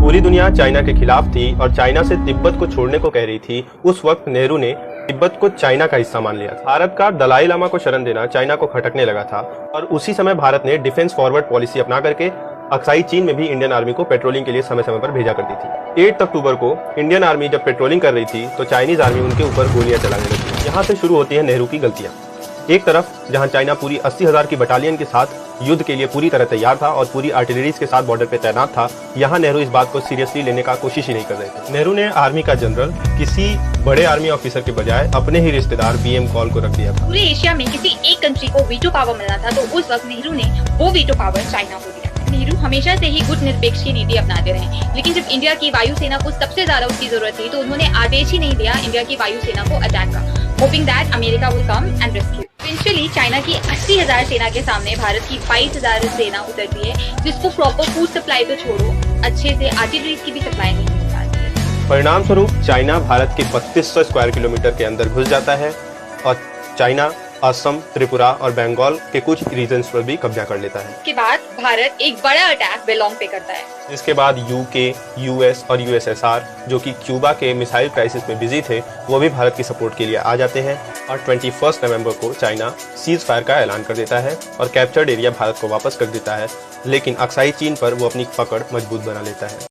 पूरी दुनिया चाइना के खिलाफ थी और चाइना से तिब्बत को छोड़ने को कह रही थी। उस वक्त नेहरू ने तिब्बत को चाइना का हिस्सा मान लिया था। भारत का दलाई लामा को शरण देना चाइना को खटकने लगा था और उसी समय भारत ने डिफेंस फॉरवर्ड पॉलिसी अपना करके अक्साई चीन में भी इंडियन आर्मी को पेट्रोलिंग के लिए समय समय पर भेजा करती थी। 8 अक्टूबर को इंडियन आर्मी जब पेट्रोलिंग कर रही थी तो चाइनीज आर्मी उनके ऊपर गोलियां चलाने लगी। यहाँ से शुरू होती है नेहरू की गलतियां। एक तरफ जहां चाइना पूरी 80,000 की बटालियन के साथ युद्ध के लिए पूरी तरह तैयार था और पूरी आर्टिलरीज के साथ बॉर्डर पे तैनात था, यहाँ नेहरू इस बात को सीरियसली लेने का कोशिश ही नहीं कर रहे थे। नेहरू ने आर्मी का जनरल किसी बड़े आर्मी ऑफिसर के बजाय अपने ही रिश्तेदार बीएम कॉल को रख दिया था। पूरे एशिया में किसी एक कंट्री को वीटो पावर मिलना था तो उस वक्त नेहरू ने वो वीटो पावर चाइना को दिया। नेहरू हमेशा से ही गुटनिरपेक्ष की नीति अपनाते रहे, लेकिन जब इंडिया की वायुसेना को सबसे ज्यादा उसकी जरूरत थी तो उन्होंने आदेश ही नहीं दिया इंडिया की वायुसेना को अटैक का, hoping that America will come and rescue. Eventually China की 80,000 सेना के सामने भारत की 22,000 सेना उतरती है, जिसको प्रॉपर फूड सप्लाई तो छोड़ो, अच्छे से आर्टिलरी की भी सप्लाई नहीं हो पाती है। परिणाम स्वरूप चाइना भारत के 3200 स्क्वायर किलोमीटर के अंदर घुस जाता है और चाइना असम, त्रिपुरा और बंगाल के कुछ रीजन्स पर भी कब्जा कर लेता है। इसके बाद भारत एक बड़ा अटैक बेलोंग पे करता है। इसके बाद यूके, यूएस और यूएसएसआर जो कि क्यूबा के मिसाइल क्राइसिस में बिजी थे, वो भी भारत की सपोर्ट के लिए आ जाते हैं और 21 नवंबर को चाइना सीज फायर का ऐलान कर देता है और कैप्चर्ड एरिया भारत को वापस कर देता है, लेकिन अक्साई चीन पर वो अपनी पकड़ मजबूत बना लेता है।